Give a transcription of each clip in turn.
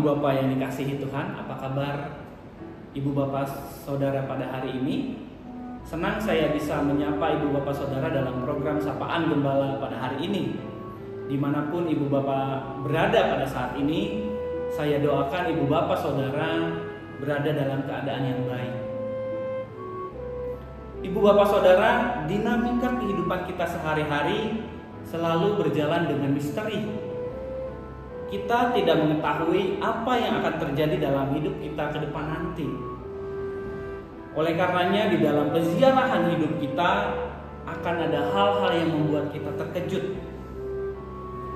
Ibu Bapak yang dikasihi Tuhan, apa kabar Ibu Bapak Saudara pada hari ini? Senang saya bisa menyapa Ibu Bapak Saudara dalam program Sapaan Gembala pada hari ini. Dimanapun Ibu Bapak berada pada saat ini, saya doakan Ibu Bapak Saudara berada dalam keadaan yang baik. Ibu Bapak Saudara, dinamika kehidupan kita sehari-hari selalu berjalan dengan misteri. Kita tidak mengetahui apa yang akan terjadi dalam hidup kita ke depan nanti. Oleh karenanya di dalam peziarahan hidup kita akan ada hal-hal yang membuat kita terkejut.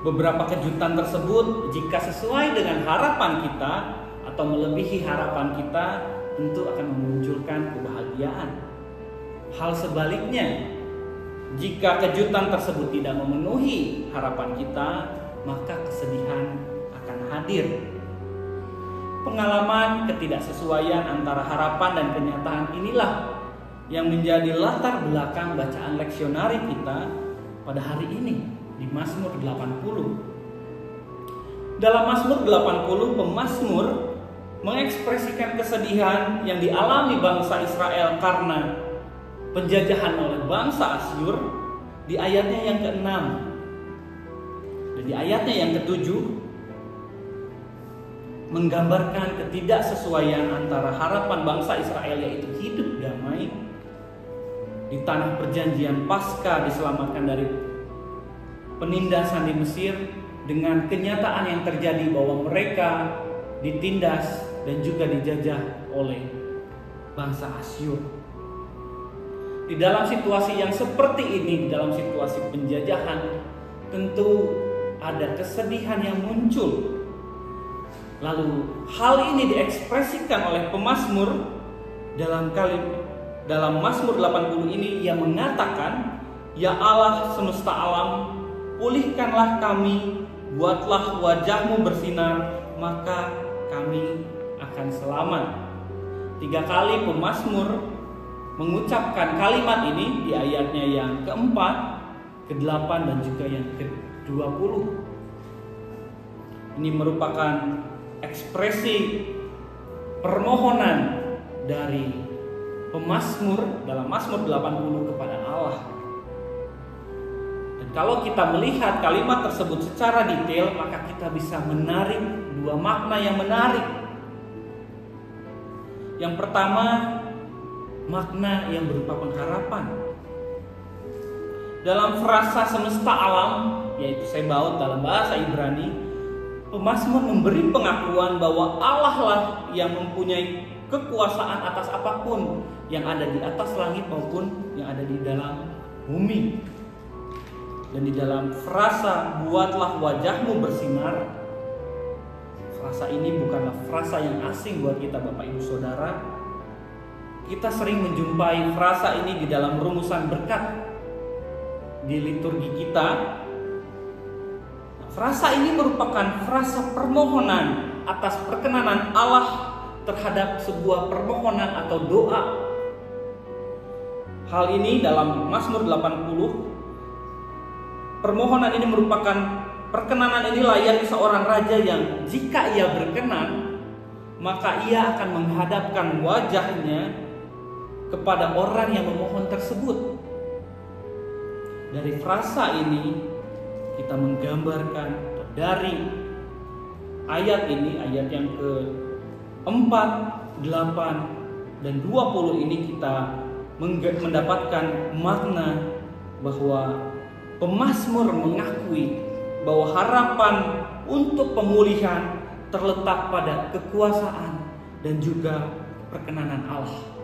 Beberapa kejutan tersebut jika sesuai dengan harapan kita atau melebihi harapan kita tentu akan memunculkan kebahagiaan. Hal sebaliknya, jika kejutan tersebut tidak memenuhi harapan kita, maka kesedihan akan hadir. Pengalaman ketidaksesuaian antara harapan dan kenyataan inilah yang menjadi latar belakang bacaan leksionari kita pada hari ini di Mazmur 80. Dalam Mazmur 80, pemazmur mengekspresikan kesedihan yang dialami bangsa Israel karena penjajahan oleh bangsa Asyur di ayatnya yang ke-6. Dan di ayatnya yang ke-7 menggambarkan ketidaksesuaian antara harapan bangsa Israel yaitu hidup damai di tanah perjanjian pasca diselamatkan dari penindasan di Mesir dengan kenyataan yang terjadi bahwa mereka ditindas dan juga dijajah oleh bangsa Asyur. Di dalam situasi yang seperti ini, di dalam situasi penjajahan, tentu ada kesedihan yang muncul. Lalu hal ini diekspresikan oleh pemazmur dalam Mazmur 80 ini. Ia mengatakan, "Ya Allah semesta alam, pulihkanlah kami, buatlah wajahmu bersinar, maka kami akan selamat." 3 kali pemazmur mengucapkan kalimat ini di ayatnya yang ke-4, ke-8 dan juga yang ke-20. Ini merupakan ekspresi permohonan dari pemazmur dalam Mazmur 80 kepada Allah. Dan kalau kita melihat kalimat tersebut secara detail, maka kita bisa menarik 2 makna yang menarik. Yang pertama, makna yang berupa pengharapan. Dalam frasa semesta alam, yaitu Sebaot dalam bahasa Ibrani, pemazmur memberi pengakuan bahwa Allah lah yang mempunyai kekuasaan atas apapun yang ada di atas langit maupun yang ada di dalam bumi. Dan di dalam frasa buatlah wajahmu bersinar, frasa ini bukanlah frasa yang asing buat kita Bapak Ibu Saudara. Kita sering menjumpai frasa ini di dalam rumusan berkat di liturgi kita. Frasa ini merupakan frasa permohonan atas perkenanan Allah terhadap sebuah permohonan atau doa. Hal ini dalam Mazmur 80, permohonan ini merupakan perkenanan ini layaknya seorang raja yang jika ia berkenan, maka ia akan menghadapkan wajahnya kepada orang yang memohon tersebut. Dari frasa ini kita menggambarkan dari ayat ini, ayat yang ke-4, 8, dan 20 ini kita mendapatkan makna bahwa pemazmur mengakui bahwa harapan untuk pemulihan terletak pada kekuasaan dan juga perkenanan Allah.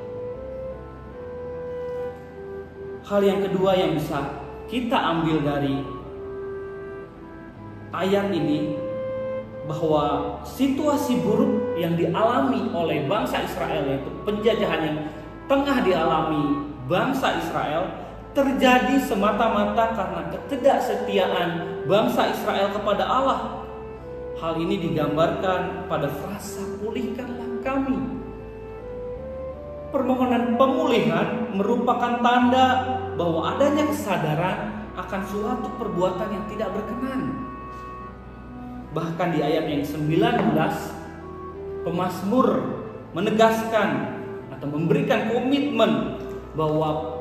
Hal yang kedua yang bisa kita ambil dari ayat ini, bahwa situasi buruk yang dialami oleh bangsa Israel, yaitu penjajahan yang tengah dialami bangsa Israel, terjadi semata-mata karena ketidaksetiaan bangsa Israel kepada Allah. Hal ini digambarkan pada frasa pulihkanlah kami. Permohonan pemulihan merupakan tanda bahwa adanya kesadaran akan suatu perbuatan yang tidak berkenan. Bahkan di ayat yang 19 pemazmur menegaskan atau memberikan komitmen bahwa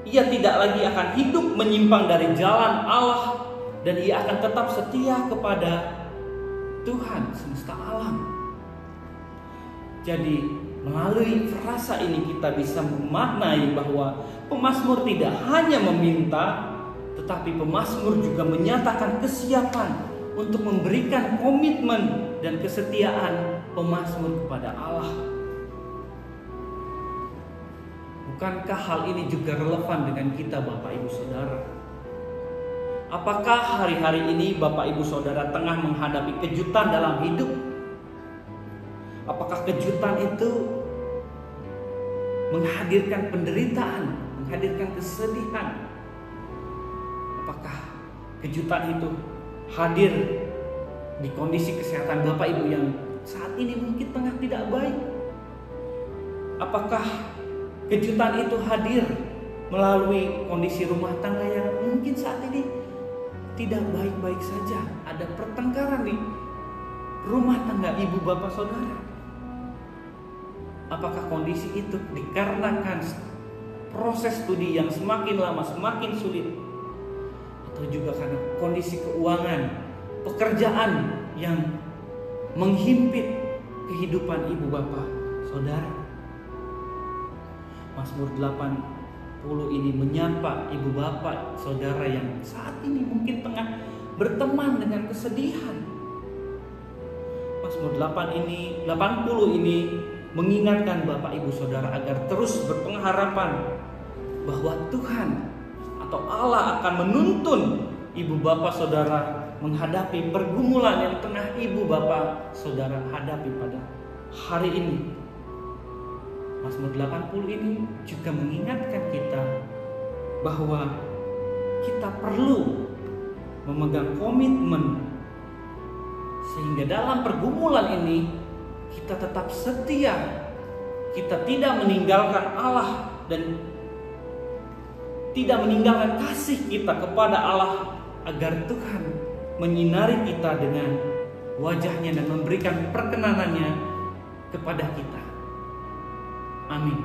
ia tidak lagi akan hidup menyimpang dari jalan Allah, dan ia akan tetap setia kepada Tuhan semesta alam. Jadi melalui frasa ini kita bisa memaknai bahwa pemazmur tidak hanya meminta, tetapi pemazmur juga menyatakan kesiapan untuk memberikan komitmen dan kesetiaan pemazmur kepada Allah. Bukankah hal ini juga relevan dengan kita, Bapak Ibu Saudara? Apakah hari-hari ini Bapak Ibu Saudara tengah menghadapi kejutan dalam hidup? Apakah kejutan itu menghadirkan penderitaan, menghadirkan kesedihan? Apakah kejutan itu hadir di kondisi kesehatan Bapak Ibu yang saat ini mungkin tengah tidak baik? Apakah kejutan itu hadir melalui kondisi rumah tangga yang mungkin saat ini tidak baik-baik saja? Ada pertengkaran di rumah tangga ibu bapak saudara. Apakah kondisi itu dikarenakan proses studi yang semakin lama semakin sulit, atau juga karena kondisi keuangan, pekerjaan yang menghimpit kehidupan ibu bapak saudara? Mazmur 80 ini menyapa ibu bapak saudara yang saat ini mungkin tengah berteman dengan kesedihan. Mazmur 80 ini mengingatkan bapak ibu saudara agar terus berpengharapan bahwa Tuhan atau Allah akan menuntun ibu bapak saudara menghadapi pergumulan yang tengah ibu bapak saudara hadapi pada hari ini. Mazmur 80 ini juga mengingatkan kita bahwa kita perlu memegang komitmen sehingga dalam pergumulan ini kita tetap setia. Kita tidak meninggalkan Allah dan tidak meninggalkan kasih kita kepada Allah, agar Tuhan menyinari kita dengan wajahnya dan memberikan perkenanannya kepada kita. Amin.